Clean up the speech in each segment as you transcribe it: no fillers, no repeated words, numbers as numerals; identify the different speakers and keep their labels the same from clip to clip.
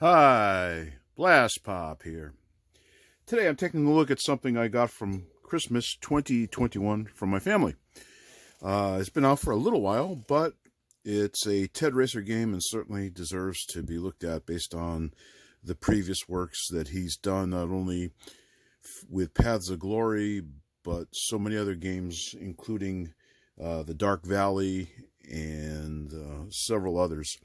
Speaker 1: Hi, Blastpop here. Today I'm taking a look at something I got from Christmas 2021 from my family. It's been out for a little while, but it's a Ted Raicer game and certainly deserves to be looked at based on the previous works that he's done, not only with Paths of Glory, but so many other games, including the Dark Valley and several others.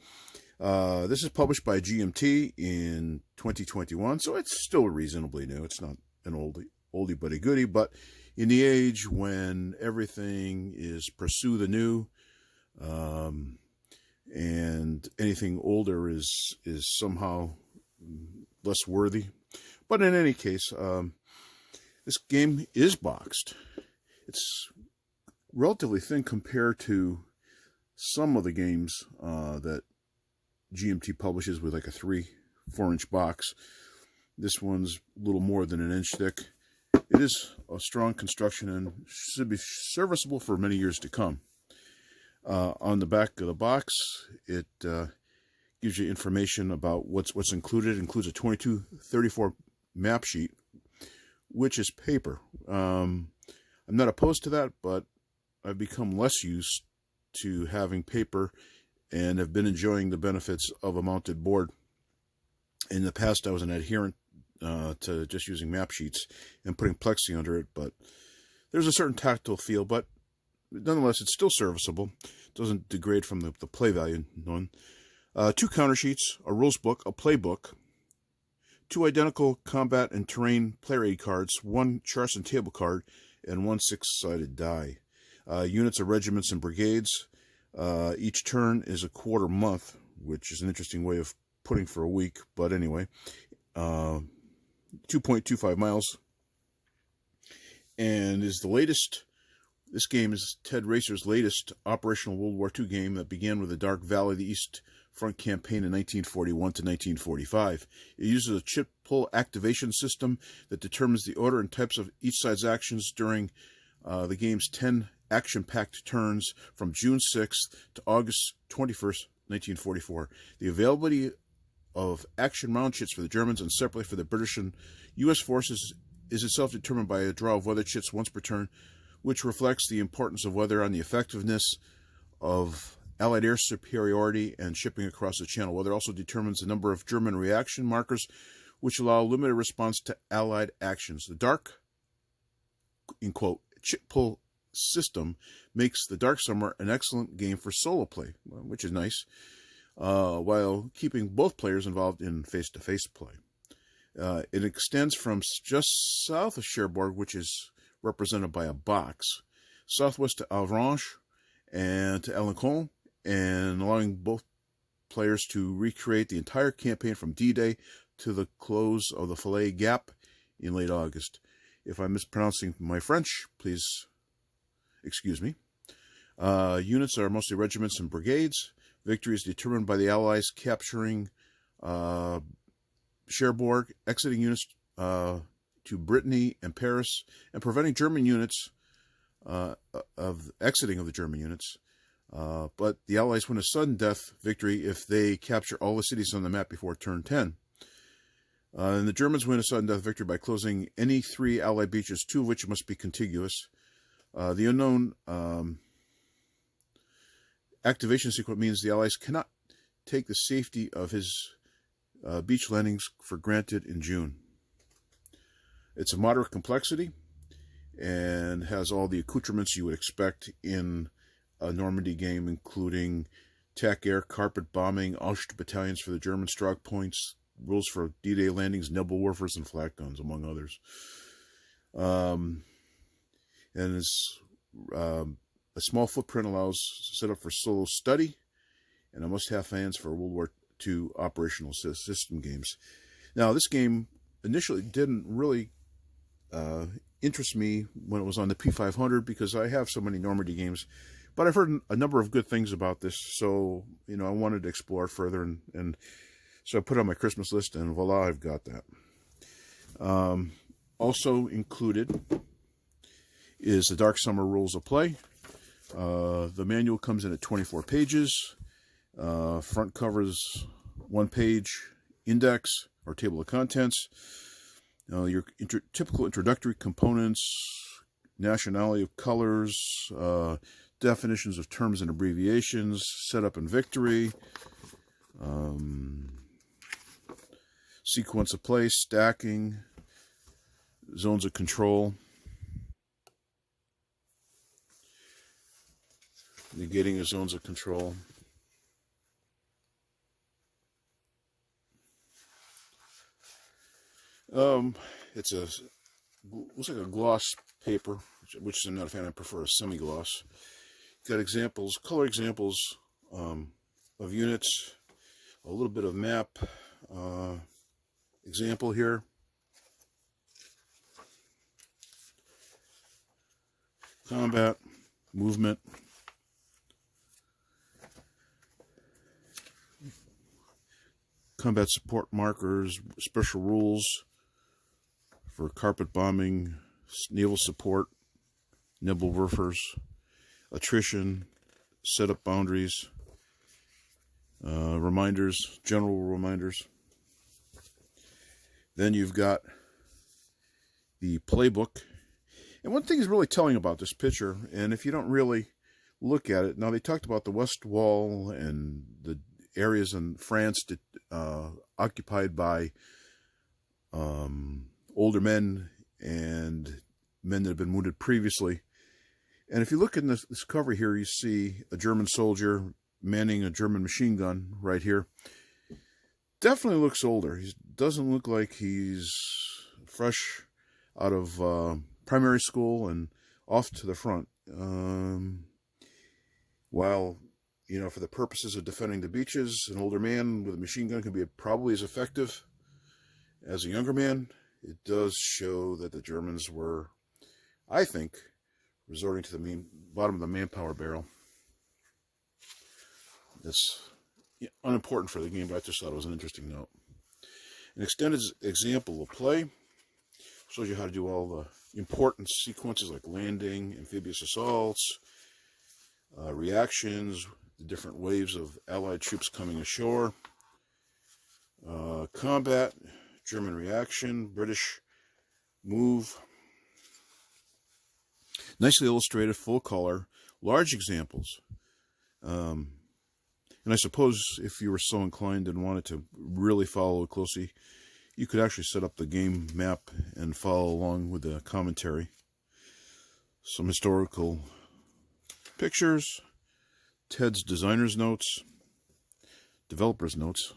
Speaker 1: This is published by GMT in 2021, so it's still reasonably new. It's not an oldie but a goodie, but in the age when everything is pursue the new, and anything older is somehow less worthy. But in any case, this game is boxed. It's relatively thin compared to some of the games that GMT publishes with like a 3-4 inch box. This one's a little more than an inch thick. It is a strong construction and should be serviceable for many years to come. On the back of the box, it gives you information about what's included. It includes a 2234 map sheet, which is paper. I'm not opposed to that, but I've become less used to having paper and have been enjoying the benefits of a mounted board. In the past, I was an adherent to just using map sheets and putting plexi under it, but there's a certain tactile feel, but nonetheless, it's still serviceable. It doesn't degrade from the play value. None. 2 counter sheets, a rules book, a playbook, 2 identical combat and terrain player aid cards, 1 charts and table card, and 1 6-sided die. Units of regiments and brigades. Each turn is a quarter month, which is an interesting way of putting for a week, but anyway. 2.25 miles. And is the latest. This game is Ted Raicer's latest operational World War II game that began with the Dark Valley, the East Front campaign in 1941 to 1945. It uses a chit pull activation system that determines the order and types of each side's actions during the game's 10 action-packed turns from June 6th to August 21st, 1944. The availability of action round chits for the Germans and separately for the British and U.S. forces is itself determined by a draw of weather chits once per turn, which reflects the importance of weather on the effectiveness of Allied air superiority and shipping across the Channel. Weather also determines the number of German reaction markers, which allow limited response to Allied actions. The dark, in quote, chit pull system makes the Dark Summer an excellent game for solo play, which is nice, while keeping both players involved in face-to-face play. It extends from just south of Cherbourg, which is represented by a box, southwest to Avranches and to Alencon, and allowing both players to recreate the entire campaign from D-Day to the close of the Falaise Gap in late August. If I'm mispronouncing my French, please excuse me. Units are mostly regiments and brigades. Victory is determined by the Allies capturing Cherbourg, exiting units to Brittany and Paris, and preventing German units of exiting of the German units. But the Allies win a sudden death victory if they capture all the cities on the map before turn 10. And the Germans win a sudden death victory by closing any 3 Allied beaches, 2 of which must be contiguous. The unknown activation sequence means the Allies cannot take the safety of his beach landings for granted in June. It's a moderate complexity and has all the accoutrements you would expect in a Normandy game, including TAC air, carpet bombing, Auschwitz battalions for the German strike points, rules for D-Day landings, Nebelwerfers, and flak guns, among others. And it's a small footprint allows set up for solo study, and a must-have fans for World War II operational system games. Now, this game initially didn't really interest me when it was on the P500 because I have so many Normandy games, but I've heard a number of good things about this, so I wanted to explore it further, and so I put it on my Christmas list, and voila, I've got that. Also included is the Dark Summer rules of play. The manual comes in at 24 pages. Front covers 1 page index or table of contents, your typical introductory components, nationality of colors, definitions of terms and abbreviations, setup and victory, sequence of play, stacking, zones of control, negating of zones of control. Looks like a gloss paper, which I'm not a fan. I prefer a semi-gloss. Got examples, color examples of units, a little bit of map example here. Combat, movement, combat support markers, special rules for carpet bombing, naval support, Nebelwerfers, attrition, setup boundaries, reminders, general reminders. Then you've got the playbook. And one thing is really telling about this picture, and if you don't really look at it, now they talked about the West Wall and the areas in France occupied by older men and men that have been wounded previously. And if you look in this cover here, you see a German soldier manning a German machine gun right here. Definitely looks older. He doesn't look like he's fresh out of primary school and off to the front. While, you know, for the purposes of defending the beaches, an older man with a machine gun can be probably as effective as a younger man. It does show that the Germans were, I think, resorting to the bottom of the manpower barrel. That's unimportant for the game, but I just thought it was an interesting note. An extended example of play shows you how to do all the important sequences like landing, amphibious assaults, reactions, the different waves of Allied troops coming ashore, combat, German reaction, British move. Nicely illustrated, full color, large examples. And I suppose if you were so inclined and wanted to really follow it closely, you could actually set up the game map and follow along with the commentary. Some historical pictures, Ted's designer's notes, developer's notes,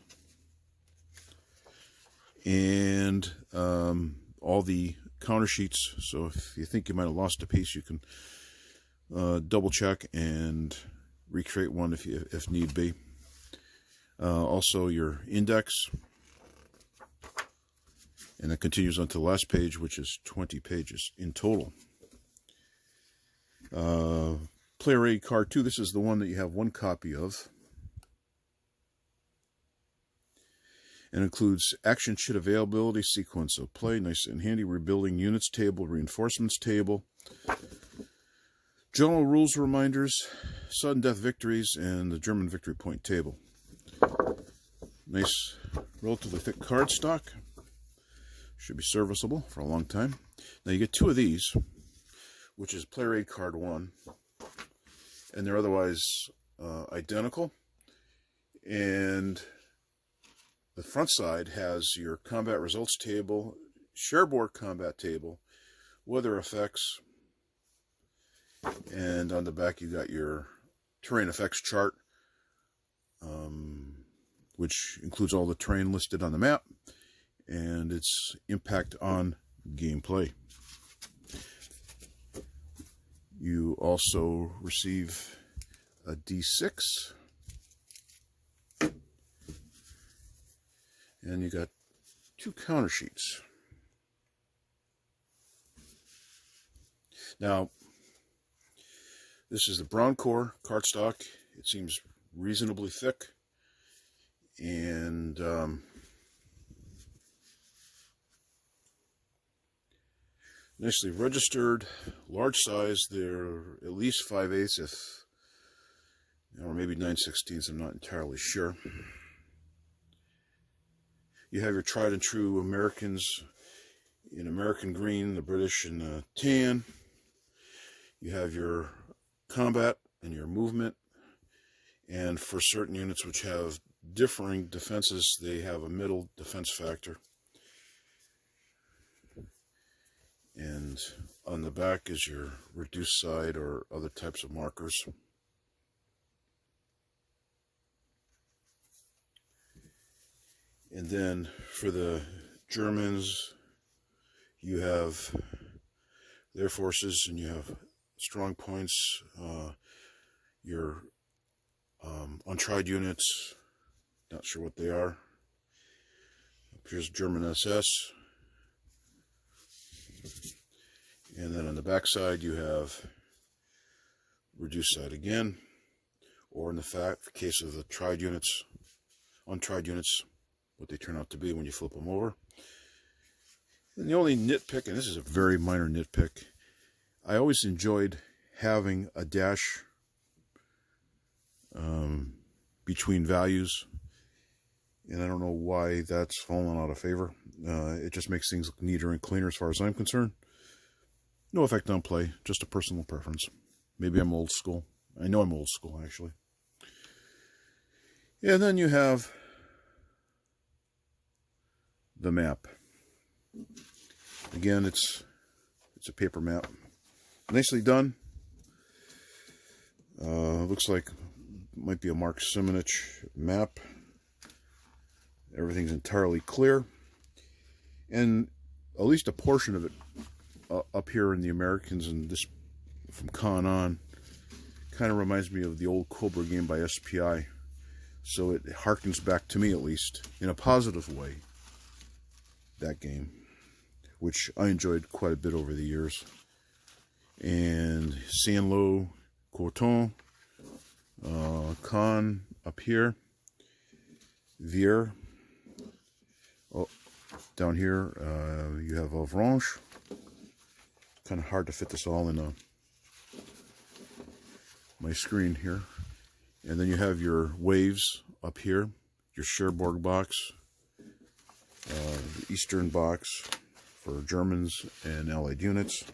Speaker 1: and all the counter sheets. So if you think you might have lost a piece, you can double check and recreate one if need be. Also your index, and it continues on to the last page, which is 20 pages in total. Player aid card 2, this is the one that you have one copy of. And includes action chit availability, sequence of play, nice and handy, rebuilding units table, reinforcements table, general rules reminders, sudden death victories, and the German victory point table. Nice, relatively thick cardstock. Should be serviceable for a long time. Now you get two of these, which is player aid card 1, and they're otherwise identical. And the front side has your combat results table, shareboard combat table, weather effects, and on the back you got your terrain effects chart, which includes all the terrain listed on the map and its impact on gameplay. You also receive a D6, and you got 2 counter sheets. Now, this is the brown core cardstock. It seems reasonably thick, and nicely registered, large size. They're at least 5/8, if, or maybe 9/16. I'm not entirely sure. You have your tried and true Americans in American green, the British in tan. You have your combat and your movement. And for certain units which have differing defenses, they have a middle defense factor. And on the back is your reduced side or other types of markers. And then for the Germans, you have their forces and you have strong points, your untried units, not sure what they are. Here's German SS. And then on the back side you have reduced side again, or in the case of the tried units, untried units, what they turn out to be when you flip them over. And the only nitpick, and this is a very minor nitpick, I always enjoyed having a dash between values, and I don't know why that's fallen out of favor. It just makes things look neater and cleaner as far as I'm concerned. No effect on play, just a personal preference. Maybe I'm old school. I know I'm old school, actually. And then you have the map. Again, it's a paper map. Nicely done. Looks like might be a Mark Simonich map. Everything's entirely clear. And at least a portion of it up here in the Americans, and this from Con on, kind of reminds me of the old Cobra game by SPI. So it harkens back to me, at least, in a positive way, that game, which I enjoyed quite a bit over the years. And Saint-Lô, Coton, Con up here, Vier. Oh, down here you have Avranches. Kind of hard to fit this all in my screen here. And then you have your waves up here, your Cherbourg box, the Eastern box for Germans and Allied units.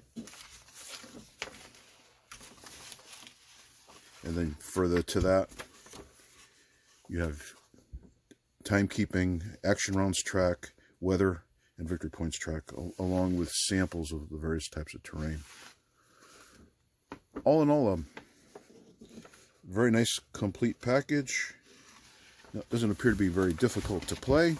Speaker 1: And then further to that, you have timekeeping, action rounds track, weather, and victory points track, along with samples of the various types of terrain. All in all, a very nice, complete package. Now, it doesn't appear to be very difficult to play,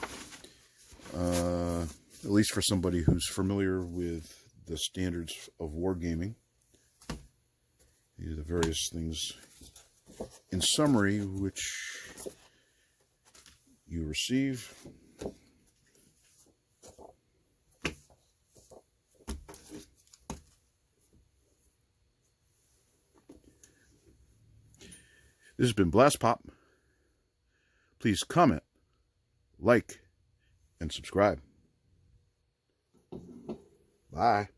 Speaker 1: at least for somebody who's familiar with the standards of wargaming. These are the various things in summary which you receive. This has been Blastpop. Please comment, like, and subscribe. Bye.